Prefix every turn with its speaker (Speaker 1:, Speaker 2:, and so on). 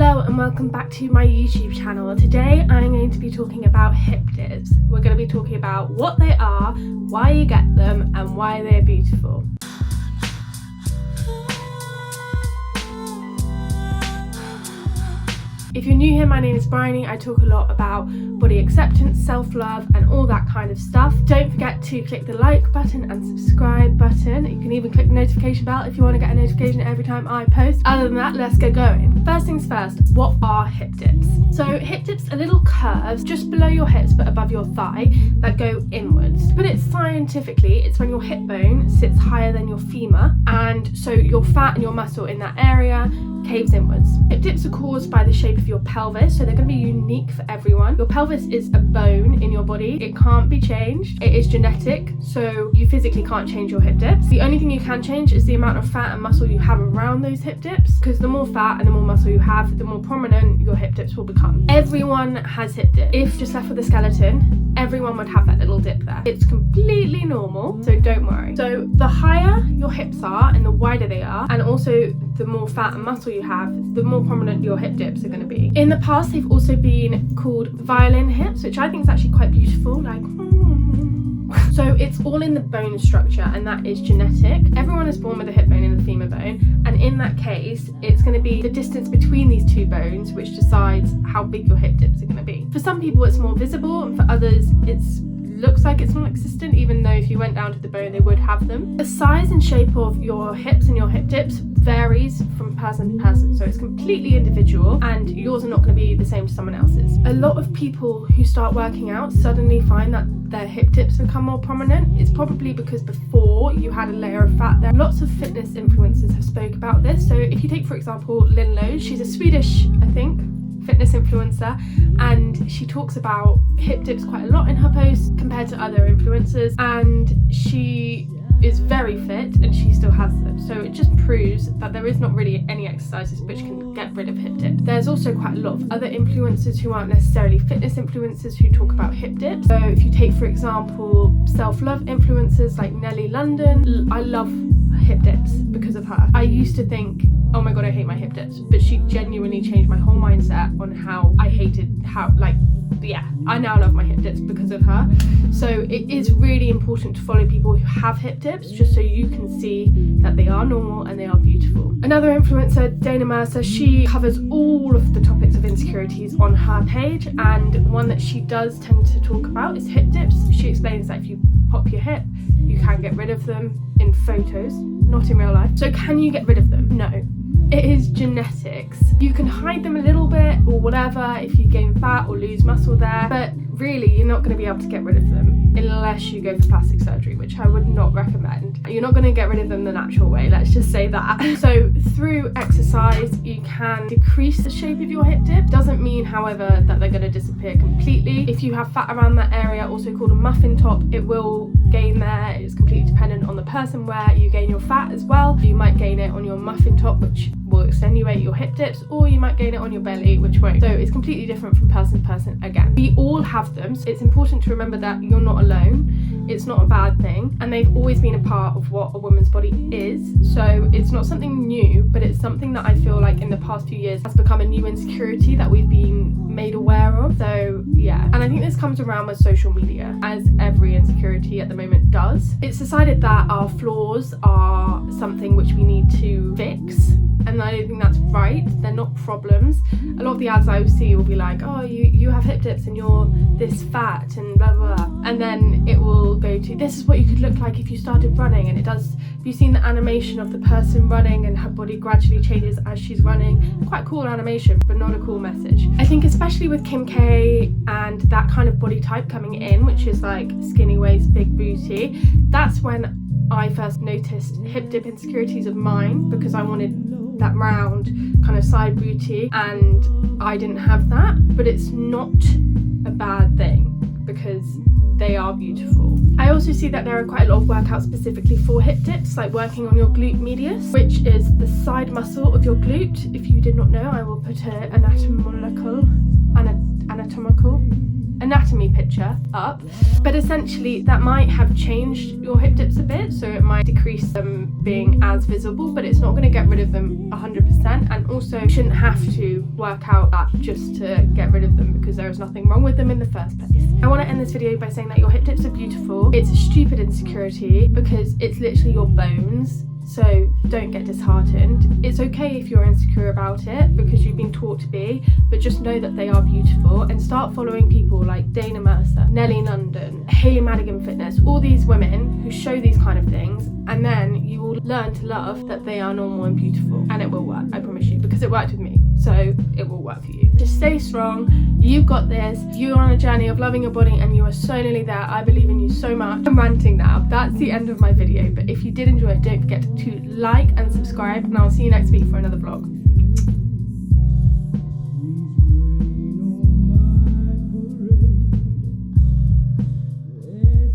Speaker 1: Hello and welcome back to my YouTube channel. Today I'm going to be talking about hip dips. We're going to be talking about what they are, why you get them and why they're beautiful. If you're new here, my name is Bryony. I talk a lot about body acceptance, self-love and all that kind of stuff. Don't forget to click the like button and subscribe button. You can even click the notification bell if you want to get a notification every time I post. Other than that, let's get going. First things first, what are hip dips? So hip dips are little curves just below your hips but above your thigh that go inwards. But it's scientifically, it's when your hip bone sits higher than your femur and so your fat and your muscle in that area caves inwards. Hip dips are caused by the shape of your pelvis, so they're going to be unique for everyone. Your pelvis is a bone in your body. It can't be changed. It is genetic, so you physically can't change your hip dips. The only thing you can change is the amount of fat and muscle you have around those hip dips, because the more fat and the more muscle you have, the more prominent your hip dips will become. Everyone has hip dips. If just left with a skeleton, everyone would have that little dip there. It's completely normal, so don't worry. So the higher your hips are and the wider they are, and also the more fat and muscle you have, the more prominent your hip dips are going to be. In the past, they've also been called violin hips, which I think is actually quite beautiful, like So it's all in the bone structure and that is genetic. Everyone is born with a hip bone and a femur bone, and in that case it's going to be the distance between these two bones which decides how big your hip dips are going to be. For some people it's more visible and for others it's looks like it's non-existent, even though if you went down to the bone they would have them. The size and shape of your hips and your hip dips varies from person to person, so it's completely individual and yours are not going to be the same as someone else's. A lot of people who start working out suddenly find that their hip dips become more prominent. It's probably because before you had a layer of fat there. Lots of fitness influencers have spoke about this. So if you take for example Lynn Lowe, she's a Swedish, I think, fitness influencer, and she talks about hip dips quite a lot in her posts compared to other influencers, and she is very fit and she still has them. So it just proves that there is not really any exercises which can get rid of hip dips. There's also quite a lot of other influencers who aren't necessarily fitness influencers who talk about hip dips. So if you take for example self-love influencers like Nelly London, I love hip dips because of her. I used to think, oh my god, I hate my hip dips, but she genuinely changed my whole mindset on how I hated I now love my hip dips because of her. So it is really important to follow people who have hip dips just so you can see that they are normal and they are beautiful. Another influencer, Dana Mercer, she covers all of the topics of insecurities on her page, and one that she does tend to talk about is hip dips. She explains that if you pop your hip, you can get rid of them in photos, not in real life. So can you get rid of them? No. It is genetics. You can hide them a little bit or whatever if you gain fat or lose muscle there, but really you're not going to be able to get rid of them unless you go for plastic surgery, which I would not recommend. You're not going to get rid of them the natural way, let's just say that. So through exercise you can decrease the shape of your hip dip. Doesn't mean however that they're going to disappear completely. If you have fat around that area, also called a muffin top, it will gain there. It's completely dependent on the person where you gain your fat as well. You might gain it on your muffin top, which will extenuate your hip dips, or you might gain it on your belly, which won't. So it's completely different from person to person again. We all have them, so it's important to remember that you're not alone. It's not a bad thing, and they've always been a part of what a woman's body is. So it's not something new, but it's something that I feel like in the past few years has become a new insecurity that we've been made aware of. So yeah, and I think this comes around with social media, as every insecurity at the moment does. It's decided that our flaws are something which we need to fix, and I don't think that's right. They're not problems. A lot of the ads I see will be like, oh, you have hip dips and you're this fat and blah blah blah, and then it will go to, this is what you could look like if you started running, and it does. Have you seen the animation of the person running and her body gradually changes as she's running? Quite cool animation, but not a cool message. I think especially with Kim K and that kind of body type coming in, which is like skinny waist, big booty, that's when I first noticed hip dip insecurities of mine, because I wanted that round kind of side booty and I didn't have that. But it's not a bad thing because they are beautiful. I also see that there are quite a lot of workouts specifically for hip dips, like working on your glute medius, which is the side muscle of your glute. If you did not know, I will put an anatomical anatomy picture up, but essentially that might have changed your hip dips a bit, so it might decrease them being as visible, but it's not going to get rid of them 100%, and also you shouldn't have to work out that just to get rid of them, because there is nothing wrong with them in the first place. I want to end this video by saying that your hip dips are beautiful. It's a stupid insecurity because it's literally your bones. So don't get disheartened. It's okay if you're insecure about it because you've been taught to be, but just know that they are beautiful, and start following people like Dana Mercer, Nellie London, Hayley Madigan Fitness, all these women who show these kind of things, and then you will learn to love that they are normal and beautiful, and it will work, I promise you, because it worked with me, so it will work for you. Just stay strong, you've got this, you're on a journey of loving your body and you are so nearly there. I believe in you so much. I'm ranting now, that's the end of my video, but if you did enjoy it, don't forget to like and subscribe, and I'll see you next week for another vlog.